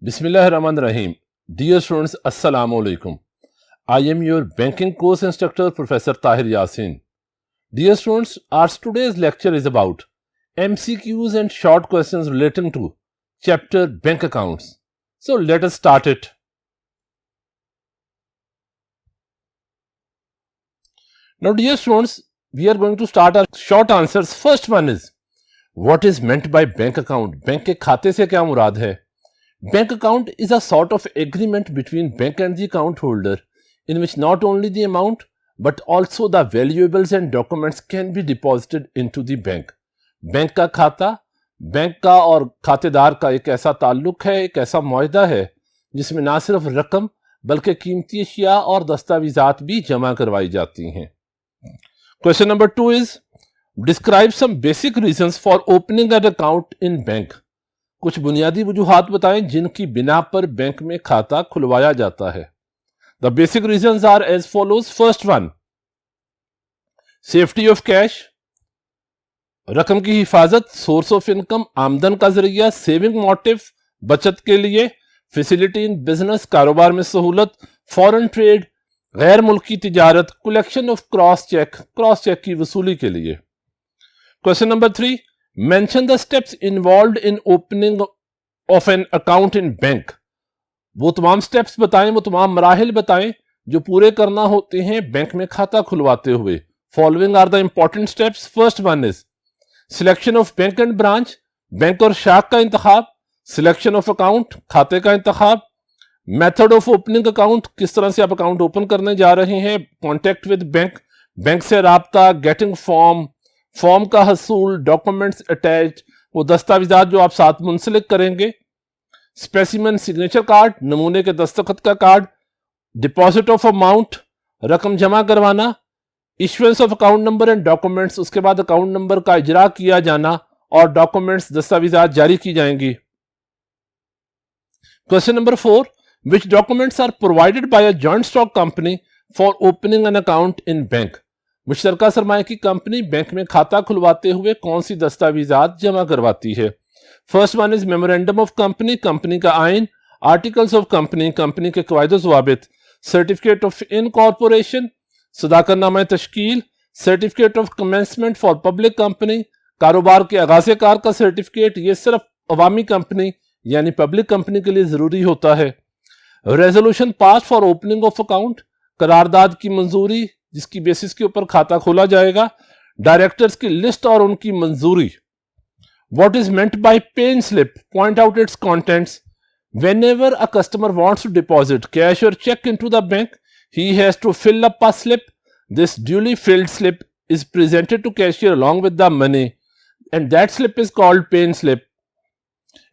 Bismillahirrahmanirrahim. Dear students, Assalamu alaikum. I am your banking course instructor, Professor Tahir Yasin. Dear students, our today's lecture is about MCQs and short questions relating to chapter bank accounts. So let us start it. Now, dear students, we are going to start our short answers. First one is, what is meant by bank account? Bank के खाते से क्या मुराद है? Bank account is a sort of agreement between bank and the account holder in which not only the amount but also the valuables and documents can be deposited into the bank. Bank का खाता bank का और खातेदार का एक ऐसा ताल्लुक है, एक ऐसा मुआहदा है जिसमें ना सिर्फ रकम बल्कि कीमती अशिया और दस्तावेजात भी जमा करवाई जाती हैं. Question number 2 is, describe some basic reasons for opening an account in bank. कुछ बुनियादी वजूहात बताएं जिनकी बिना पर बैंक में खाता खुलवाया जाता है. The basic reasons are as follows. First one, safety of cash, रकम की हिफाजत, सोर्स ऑफ इनकम, आमदन का जरिया, सेविंग मोटिव, बचत के लिए, फैसिलिटी इन बिजनेस, कारोबार में सहूलत, फॉरेन ट्रेड, गैर मुल्की तिजारत, कलेक्शन ऑफ क्रॉस चेक की वसूली के लिए. Question number 3, mention the steps involved in opening of an account in bank. वो तमाम स्टेप्स बताएं, वो तमाम मराहिल बताएं जो पूरे करना होते हैं बैंक में खाता खुलवाते हुए. Following are the important steps. First one is selection of bank and branch, bank और शाख का इंतखाब, selection of account, खाते का इंतखाब, method of opening account, किस तरह से आप अकाउंट ओपन करने जा रहे हैं, contact with बैंक, बैंक से राब्ता, getting फॉर्म का हसूल, डॉक्यूमेंट्स अटैच, वो दस्तावेजात जो आप साथ मुंसलिक करेंगे, स्पेसिमेन सिग्नेचर कार्ड, नमूने के दस्तखत का कार्ड, डिपॉजिट ऑफ अमाउंट, रकम जमा करवाना, issuance of account number and documents, उसके बाद अकाउंट नंबर का इजरा किया जाना और डॉक्यूमेंट्स दस्तावेजात जारी की जाएंगी. Question number 4, which documents are provided by a joint stock company for opening an account in bank. मुश्तरका सरमाए की कंपनी बैंक में खाता खुलवाते हुए कौन सी दस्तावेजात जमा करवाती है. First one is memorandum of company, company का आइन, आर्टिकल्स ऑफ कंपनी, कंपनी के कवायद ज़वाबित, सर्टिफिकेट ऑफ इनकॉर्पोरेशन, सदाकतनामा तश्कील, certificate of commencement for public company, कारोबार के आगाज़े कार का सर्टिफिकेट, ये सिर्फ अवामी कंपनी यानी पब्लिक कंपनी के लिए जरूरी होता है. Resolution pass for opening of account, करारदाद की मंजूरी जिसकी बेसिस के ऊपर खाता खोला जाएगा, डायरेक्टर्स की लिस्ट और उनकी मंजूरी. What is meant by pay in slip, point out its contents. Whenever a customer wants to deposit cash और cheque into the bank, he has to fill up a slip. This duly filled slip is presented to cashier along with the money and that slip is called pay in slip.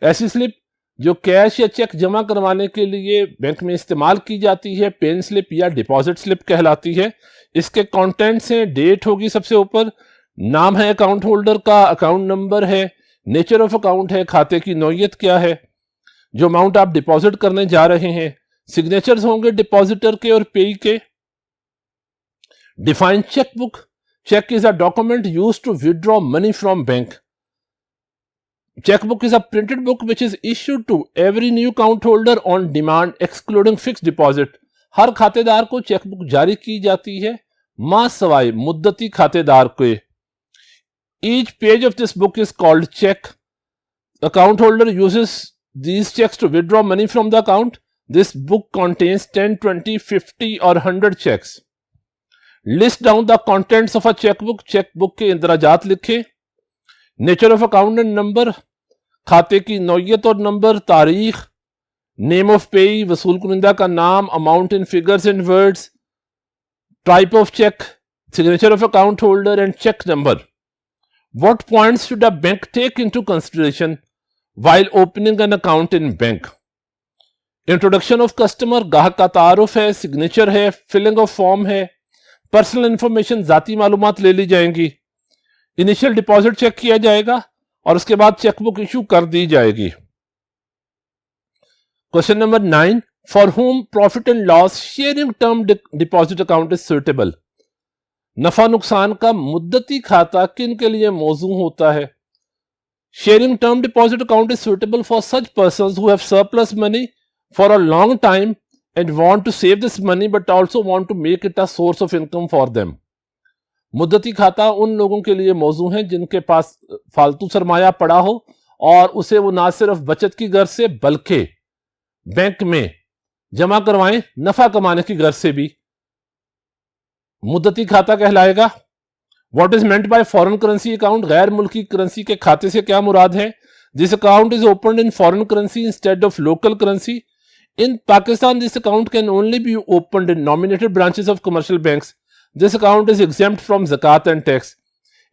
ऐसी slip जो cash या check जमा करवाने के लिए bank में इस्तेमाल की जाती है पे इन स्लिप या डिपॉजिट स्लिप कहलाती है. इसके कंटेंट्स हैं, डेट होगी सबसे ऊपर, नाम है अकाउंट होल्डर का, अकाउंट नंबर है, नेचर ऑफ अकाउंट है, खाते की नौयत क्या है, जो अमाउंट आप डिपॉजिट करने जा रहे हैं, सिग्नेचर्स होंगे डिपॉजिटर के और पेई के. Define chequebook, cheque is a document used to withdraw money from bank. Checkbook is a printed book which is issued to every new account holder on demand excluding fixed deposit. हर खातेदार को chequebook जारी की जाती है मा सवाए मुद्दती खातेदार के. Each page of this book is called check. Account holder uses these checks to withdraw money from the account. This book contains 10, 20, 50 or 100 checks. List down the contents of a checkbook. Checkbook के इंदराजात लिखें. Nature of account and number, खाते की नौयत और number, तारीख, name of पेई, वसूल कुनिंदा का नाम, amount in figures and words, type of cheque, signature of account holder and cheque number. What points should a bank take into consideration while opening an account in bank. Introduction of customer, गाहक का तारुफ है, signature है, filling of form है, personal information, जाती मालूमात ले ली जाएंगी, इनिशियल डिपॉजिट चेक किया जाएगा और उसके बाद चेकबुक इशू कर दी जाएगी. Question number 9, for home profit and loss sharing term deposit account is suitable. नफा नुकसान का मुद्दती खाता किन के लिए मौजू होता है. Sharing term deposit account is suitable for such persons who have surplus money for a long time and want to save this money but also want to make it a source of income for them. मुद्दती खाता उन लोगों के लिए मौजू है जिनके पास फालतू सरमाया पड़ा हो और उसे वो ना सिर्फ बचत की गर्ज से बल्कि बैंक में जमा करवाएं नफा कमाने की गर्ज से भी। मुद्दती खाता कहलाएगा। What is meant by foreign currency account? गैर मुल्की करेंसी के खाते से क्या मुराद है? This account is opened in foreign currency instead of local currency. In Pakistan, this account can only be opened in nominated branches of commercial banks. This account is exempt from zakat and tax.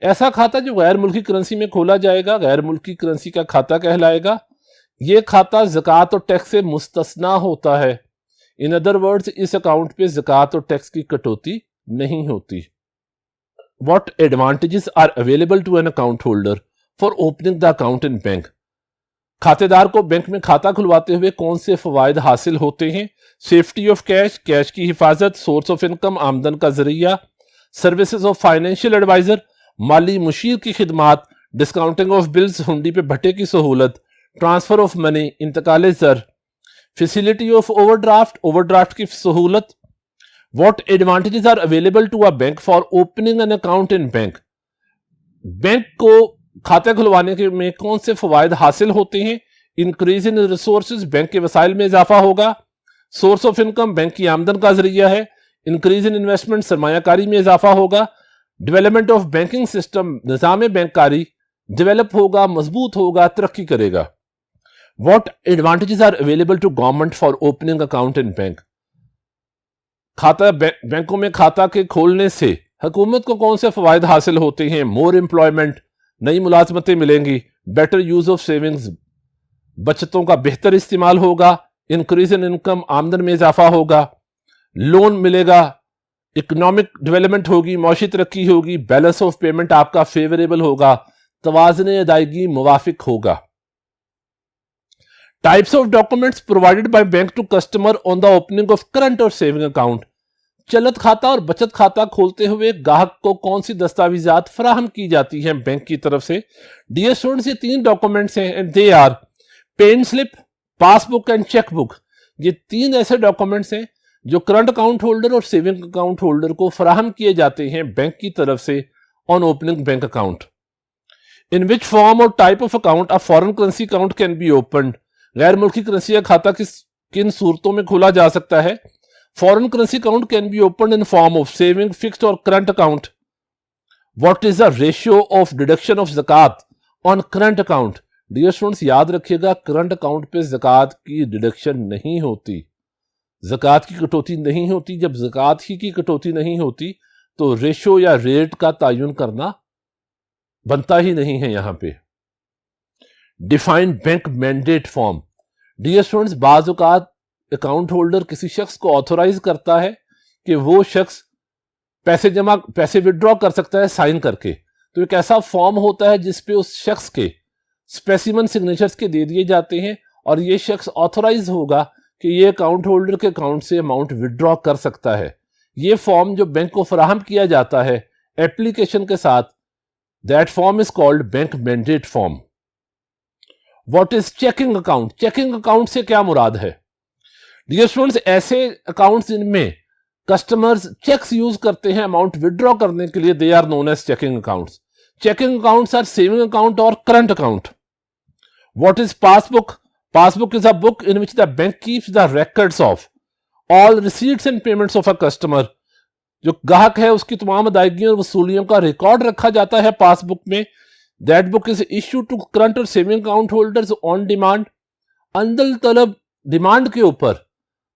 ऐसा खाता जो गैर मुल्की currency में खोला जाएगा गैर मुल्की करेंसी का खाता कहलाएगा। ये खाता ज़कात और टैक्स से मुस्तस्ना होता है। इन अदर वर्ड्स, इस अकाउंट पे ज़कात और टैक्स की कटौती नहीं होती। What advantages are available to an account holder for opening the account in bank? खातेदार को बैंक में खाता खुलवाते हुए कौन से फवायद हासिल होते हैं? सेफ्टी ऑफ कैश, कैश की हिफाजत, सोर्स ऑफ इनकम, आमदन का जरिया, सर्विसेज ऑफ फाइनेंशियल एडवाइजर, माली मुशीर की खिदमात, डिस्काउंटिंग ऑफ बिल्स, हुंडी पे भट्टे की सहूलत, ट्रांसफर ऑफ मनी, इंतकाल ज़र, फैसिलिटी ऑफ ओवरड्राफ्ट, ओवरड्राफ्ट की सहूलत। What advantages are available to a bank for opening an account in bank? Bank को खाते खुलवाने के में कौन से फवायद हासिल होते हैं? इंक्रीज इन रिसोर्सेज, बैंक के वसाइल में इजाफा होगा। सोर्स ऑफ इनकम, बैंक की आमदन का जरिया है। इंक्रीज इन इन्वेस्टमेंट, सरमायाकारी में इजाफा होगा। डेवलपमेंट ऑफ बैंकिंग सिस्टम, निजाम बैंककारी डेवलप होगा, मजबूत होगा, तरक्की करेगा। What advantages are available to government for opening account in bank? खाता बैंकों में खाता के खोलने से हुकूमत को कौन से फवायद हासिल होते हैं? मोर एम्प्लॉयमेंट, नई मुलाजमतें मिलेंगी। बेटर यूज ऑफ सेविंग्स, बचतों का बेहतर इस्तेमाल होगा। इंक्रीज इन इनकम, आमदन में इजाफा होगा। लोन मिलेगा। इकोनॉमिक डेवलपमेंट होगी, मौशी तरक्की होगी। बैलेंस ऑफ पेमेंट आपका फेवरेबल होगा, तवाज़ुन अदायगी मुवाफिक होगा। Types of documents provided by bank to customer on the opening of current or saving account. चलत खाता और बचत खाता खोलते हुए ग्राहक को कौन सी दस्तावेजात फराहम की जाती हैं बैंक की तरफ से? डियर स्टूडेंट्स, ये 3 डॉक्यूमेंट्स हैं and they are pay in slip, passbook and chequebook. ये 3 ऐसे डॉक्यूमेंट्स हैं जो करंट अकाउंट होल्डर और सेविंग अकाउंट होल्डर को फराहम किए जाते हैं बैंक की तरफ से on opening bank account. In which form और type of account a foreign currency account can be opened? गैर मुल्की करेंसी का खाता किन सूरतों में खोला जा सकता है? Foreign currency account can be open in form of saving, fixed और current account. What is the ratio of deduction of zakat on current account? Dear students, याद रखिएगा, करंट अकाउंट पे ज़कात की डिडक्शन नहीं होती, ज़कात की कटौती नहीं होती। जब ज़कात ही की कटौती नहीं होती तो रेशो या रेट का तयन करना बनता ही नहीं है। यहां पे defined bank mandate form. Dear students, बाज़ औक़ात अकाउंट होल्डर किसी शख्स को ऑथोराइज करता है कि वो शख्स पैसे विड्रॉ कर सकता है साइन करके। तो एक ऐसा फॉर्म होता है जिसपे उस शख्स के स्पेसिमन सिग्नेचर्स के दे दिए जाते हैं और ये शख्स ऑथोराइज होगा कि ये अकाउंट होल्डर के अकाउंट से अमाउंट विड्रॉ कर सकता है। ये फॉर्म जो बैंक को फराहम किया जाता है एप्लीकेशन के साथ, that form is called bank mandate form. What is checking account? Checking account से क्या मुराद है? डियर स्टूडेंट्स, ऐसे अकाउंट्स जिनमें कस्टमर्स चेक्स यूज करते हैं अमाउंट विड्रॉ करने के लिए, they are known as checking accounts. Checking accounts are saving account और current account. What is passbook? Passbook is a book in which the bank keeps the records of all receipts and payments of a customer. जो ग्राहक है उसकी तमाम अदायगियों और वसूलियों का record रखा जाता है पासबुक में। That book is issued to current और saving account holders on demand. अंदल तलब, डिमांड के ऊपर,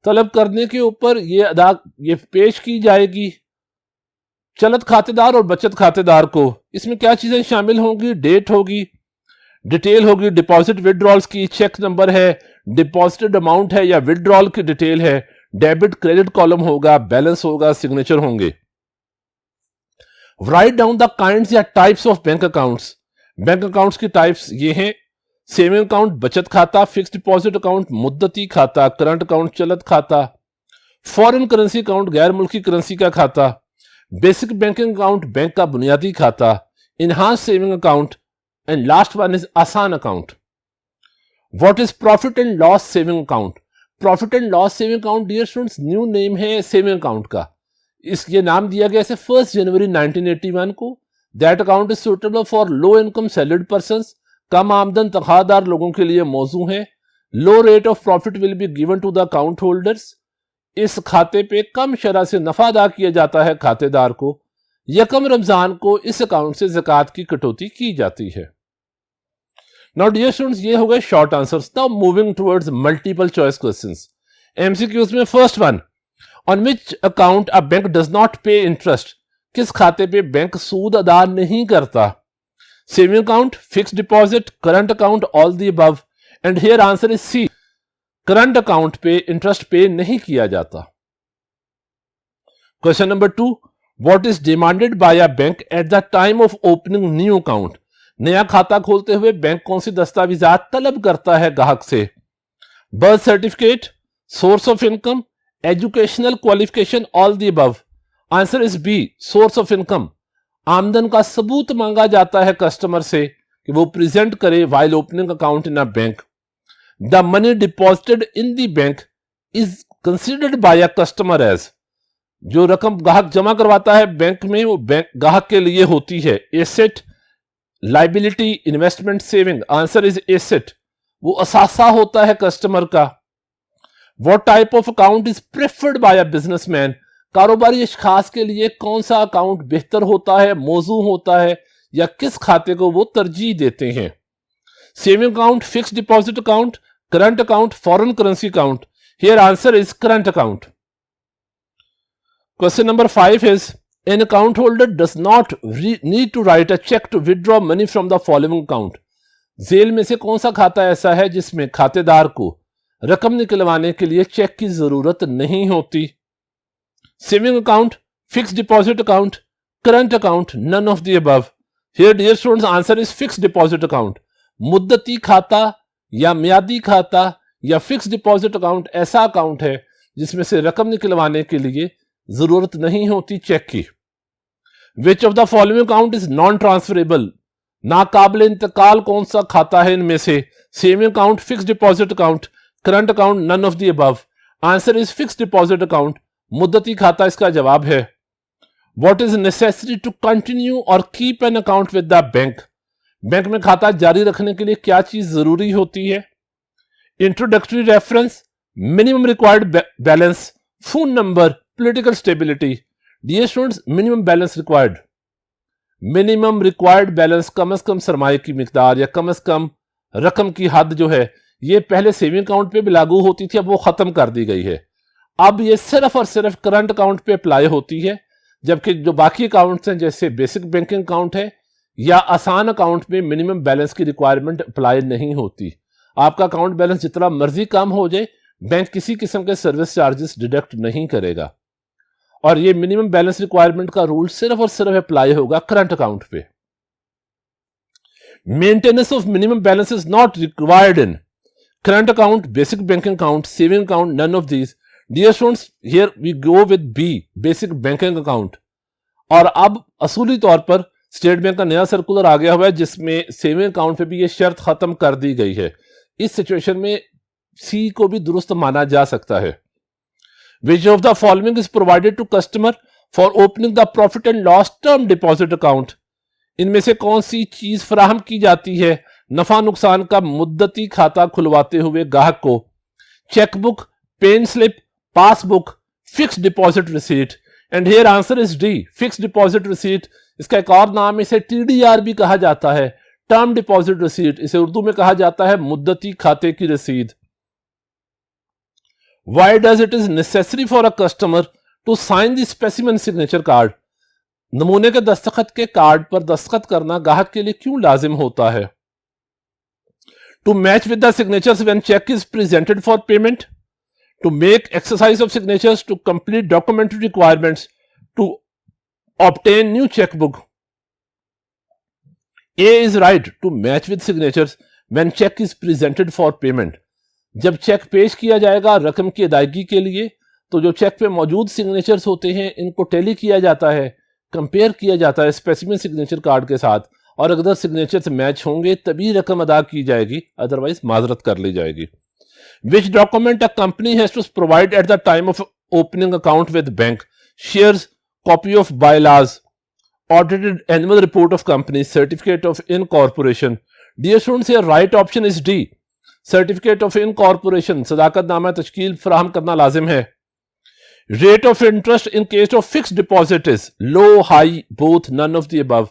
तलब करने के ऊपर ये पेश की जाएगी चलत खातेदार और बचत खातेदार को। इसमें क्या चीजें शामिल होंगी? डेट होगी, डिटेल होगी डिपॉजिट विड्रॉल्स की, चेक नंबर है, डिपॉजिटेड अमाउंट है या विड्रॉल की डिटेल है, डेबिट क्रेडिट कॉलम होगा, बैलेंस होगा, सिग्नेचर होंगे। राइट डाउन द काइंड्स या types of bank accounts. Bank accounts की टाइप्स ये हैं: सेविंग अकाउंट बचत खाता, फिक्स्ड डिपॉजिट अकाउंट मुद्दती खाता, करंट अकाउंट चलत खाता, फॉरेन करेंसी अकाउंट गैर मुल्की करेंसी का खाता, बेसिक बैंकिंग अकाउंट बैंक का बुनियादी खाता, enhance saving account and last one is Asan account. What is profit and loss saving account? Profit and loss saving account, dear students, new name है saving account का. इस ये नाम दिया गया है 1 जनवरी 1981 को. That account is suitable for low income salaried persons. कम आमदन तनख्वाहदार लोगों के लिए मौजू है. Low rate of profit will be given to the account holders. इस खाते पे कम शरह से नफा अदा किया जाता है खातेदार को. यकम रमजान को इस अकाउंट से ज़कात की कटौती की जाती है. नाउ डियर स्टूडेंट्स, ये हो गए short answers. Now moving towards multiple choice questions. MCQs में first one, on which account a bank does not pay interest. किस खाते पे बैंक सूद अदा नहीं करता? Saving account, fixed deposit, current account, all the above. And here answer is C, current account पे interest pay नहीं किया जाता. Question number 2, what is demanded by a bank at the time of opening new account. नया खाता खोलते हुए bank कौन सी दस्तावेजात तलब करता है ग्राहक से? Birth certificate, source of income, educational qualification, all the above. Answer is B, source of income. आमदन का सबूत मांगा जाता है कस्टमर से कि वो प्रेजेंट करे while opening account in a bank. The money deposited in the bank is considered by a customer as. जो रकम ग्राहक जमा करवाता है बैंक में वो बैंक ग्राहक के लिए होती है asset, liability, investment, saving. Answer is asset. वो असासा होता है कस्टमर का. What type of account is preferred bye a businessman. कारोबारी अशखास के लिए कौन सा अकाउंट बेहतर होता है, मौजू होता है, या किस खाते को वो तरजीह देते हैं? Saving account, fixed deposit account, current account, foreign currency account. Here answer is current account. Question number 5 is, an account holder does not need to write a check to withdraw money from the following account. झेल में से कौन सा खाता ऐसा है जिसमें खातेदार को रकम निकलवाने के लिए चेक की जरूरत नहीं होती? Saving account, fixed deposit account, current account, none of the above. Here dear students, answer is fixed deposit account. मुद्दती खाता या म्यादी खाता या फिक्स्ड डिपॉजिट अकाउंट ऐसा अकाउंट है जिसमें से रकम निकलवाने के लिए जरूरत नहीं होती चेक की. Which of the following account is non transferable. नाकाबिल इंतकाल कौन सा खाता है इनमें से? Saving account, fixed deposit account, current account, none of the above. Answer is fixed deposit account. मुद्दती खाता इसका जवाब है. What is necessary to continue और keep an account with the bank. Bank में खाता जारी रखने के लिए क्या चीज जरूरी होती है? Introductory reference, minimum required balance, phone number, political stability. Dear students, minimum balance required. Minimum required balance, कम से कम सरमाए की मिकदार या कम से कम रकम की हद जो है, ये पहले सेविंग अकाउंट पे भी लागू होती थी, अब वो खत्म कर दी गई है. अब ये सिर्फ और सिर्फ करंट अकाउंट पे अप्लाई होती है, जबकि जो बाकी अकाउंट्स हैं जैसे बेसिक बैंकिंग अकाउंट है या आसान अकाउंट में मिनिमम बैलेंस की रिक्वायरमेंट अप्लाई नहीं होती. आपका अकाउंट बैलेंस जितना मर्जी कम हो जाए, बैंक किसी किस्म के सर्विस चार्जेस डिडक्ट नहीं करेगा. और ये मिनिमम बैलेंस रिक्वायरमेंट का रूल सिर्फ और सिर्फ अप्लाई होगा करंट अकाउंट पे. Maintenance of minimum balance is not required in current account, basic banking account, saving account, none of these. Dear students, here we go with B, basic banking account. और अब असूली तौर पर state bank का नया circular आ गया हुआ है जिसमें सेविंग अकाउंट पे भी ये शर्त खत्म कर दी गई है. इस सिचुएशन में सी को भी दुरुस्त माना जा सकता है. Which of the following is provided to customer for opening the profit and loss term deposit account? इनमें से कौन सी चीज फराहम की जाती है नफा नुकसान का मुद्दती खाता खुलवाते हुए ग्राहक को? Chequebook, pay in slip, passbook, fixed deposit receipt. And here answer is D, fixed deposit receipt. इसका एक और नाम इसे टीडीआर भी कहा जाता है, टर्म डिपॉजिट रिसीट. इसे उर्दू में कहा जाता है मुद्दती खाते की रसीद. Why does it is necessary for a customer to sign the specimen signature card? नमूने के दस्तखत के कार्ड पर दस्तखत करना ग्राहक के लिए क्यों लाजिम होता है? To match with the signatures when check is presented for payment, to make exercise of signatures to complete documentary requirements, to obtain new checkbook. A is right, to match with signatures when check is presented for payment. जब check पेश किया जाएगा रकम की अदायगी के लिए, तो जो चेक पे मौजूद सिग्नेचर्स होते हैं इनको टैली किया जाता है, कंपेयर किया जाता है स्पेसिमेन सिग्नेचर कार्ड के साथ, और अगर सिग्नेचर्स मैच होंगे तभी रकम अदा की जाएगी, अदरवाइज माजरत कर ली जाएगी। Which document a company has to provide at the time of opening account with bank? Shares, copy of bylaws, audited annual report of company, certificate of incorporation. Dear students, here right option is D. Certificate of incorporation, सदाकतनामा तश्कील फराहम करना लाजिम है। Rate of interest in case of fixed deposit is low, high, both, none of the above.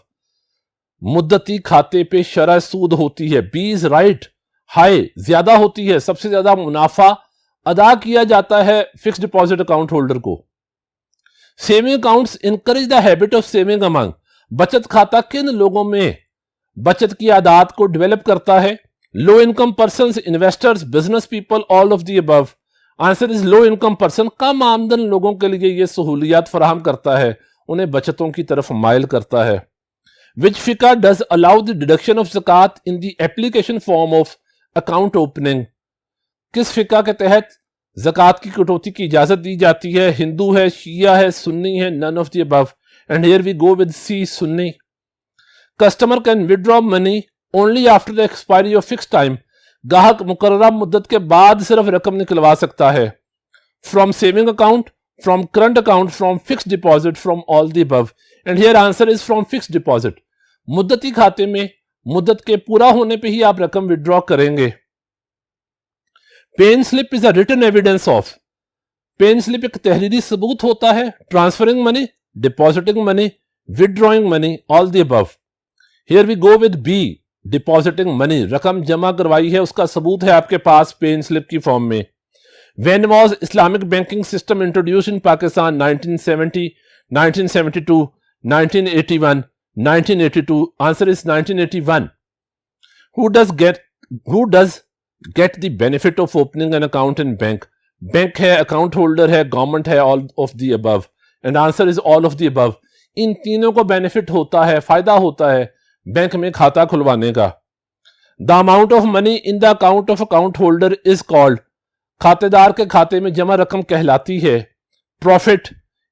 मुद्दती खाते पे शरह सूद होती है। B is right, high, ज्यादा होती है, सबसे ज्यादा मुनाफा अदा किया जाता है फिक्स डिपॉजिट अकाउंट होल्डर को। Saving accounts encourage the habit of saving among, बचत खाता किन लोगों में बचत की आदत को डेवलप करता है? Low income persons, investors, business people, all of the above. Answer is low income person. कम आमदन लोगों के लिए यह सहूलियात फराहम करता है, उन्हें बचतों की तरफ माइल करता है। विच फिका does allow the deduction of zakat in the application form of account opening? किस फिका के तहत ज़कात की कटौती की इजाजत दी जाती है? हिंदू है, शिया है, सुन्नी है, none of the above. And here we go with C, सुन्नी। Customer can withdraw money only after the expiry of fix time, गाहक मुकर्ररा मुद्दत के बाद सिर्फ रकम निकलवा सकता है। From saving account, from current account, from fix deposit, from all the above. And here answer is from fix deposit. मुद्दती खाते में मुद्दत के पूरा होने पे ही आप रकम विड्रॉ करेंगे। Pay in slip is a written evidence of, pay in slip एक तहरीरी सबूत होता है transferring money, depositing money, withdrawing money, all the above. Here we go with B, depositing money, रकम जमा करवाई है उसका सबूत है आपके पास पेन स्लिप की फॉर्म में। When was Islamic banking system introduce in Pakistan? 1970, 1972, 1981, 1982। Answer is 1981। Who does get the benefit of opening an account in bank? Bank है, अकाउंट होल्डर है, गवर्नमेंट है, all of the above. And answer is all of the above. इन तीनों को benefit होता है, फायदा होता है बैंक में खाता खुलवाने का। The amount of money in the account of account holder is called, खातेदार के खाते में जमा रकम कहलाती है profit,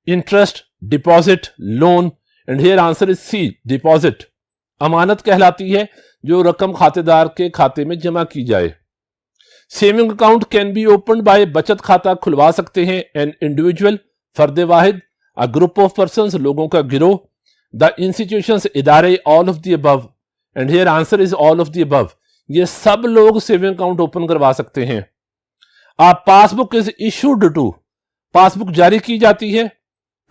interest, deposit, loan. And here answer is C, deposit. अमानत कहलाती है जो रकम खातेदार के खाते में जमा की जाए। Saving account can be open by, बचत खाता खुलवा सकते हैं एन इंडिविजुअल, फर्द वाहिद, अ ग्रुप ऑफ पर्संस, लोगों का गिरोह, द इंस्टीट्यूशंस, इदारे, all of the above. And here answer is all of the above. ये सब लोग सेविंग अकाउंट ओपन करवा सकते हैं। A passbook is issued to, passbook जारी की जाती है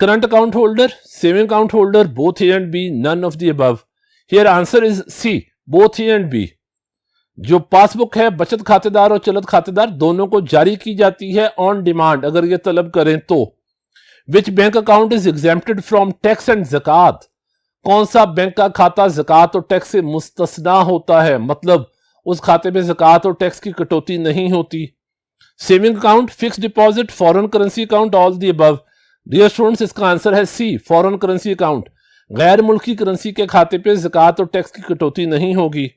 current account holder, saving account holder, both A and B, none of the above. Here answer is C, both A and B. जो passbook है बचत खातेदार और चलत खातेदार दोनों को जारी की जाती है ऑन डिमांड, अगर ये तलब करें तो। Which bank account is exempted from tax and zakat? कौन सा बैंक का खाता ज़कात और टैक्स से मुस्तस्ना होता है, मतलब उस खाते में ज़कात और टैक्स की कटौती नहीं होती? Saving account, fix deposit, foreign currency account, all the above. Dear students, इसका आंसर है सी, फॉरेन करेंसी अकाउंट। गैर मुल्की करेंसी के खाते पे ज़कात और टैक्स की कटौती नहीं होगी।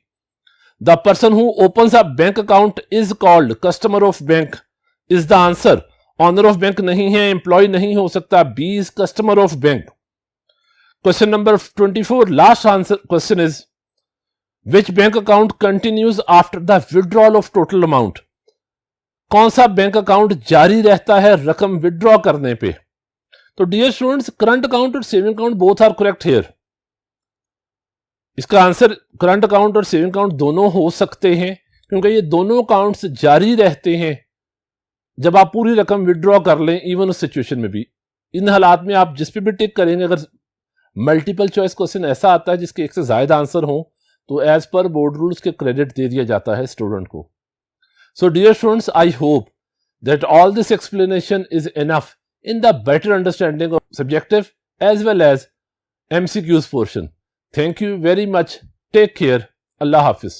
The person who opens a bank account is called customer of bank, is the answer. Owner of bank नहीं है, एम्प्लॉय नहीं हो सकता, B is customer of bank. Question number 24, last answer question is which bank account continues after the withdrawal of total amount? कौन सा bank account जारी रहता है रकम विड्रॉ करने पे? तो डियर स्टूडेंट्स, करंट अकाउंट और saving account both are correct here. इसका आंसर करंट अकाउंट और सेविंग अकाउंट दोनों हो सकते हैं, क्योंकि ये दोनों अकाउंट्स जारी रहते हैं जब आप पूरी रकम विड्रॉ कर लें, इवन उस सिचुएशन में भी। इन हालात में आप जिस पे भी टिक करेंगे, अगर मल्टीपल चॉइस क्वेश्चन ऐसा आता है जिसके एक से ज्यादा आंसर हो, तो एज पर बोर्ड रूल्स के क्रेडिट दे दिया जाता है स्टूडेंट को। So dear students, I hope that all this explanation is enough in the better understanding of subjective as well as MCQs portion. Thank you very much. Take care. Allah Hafiz.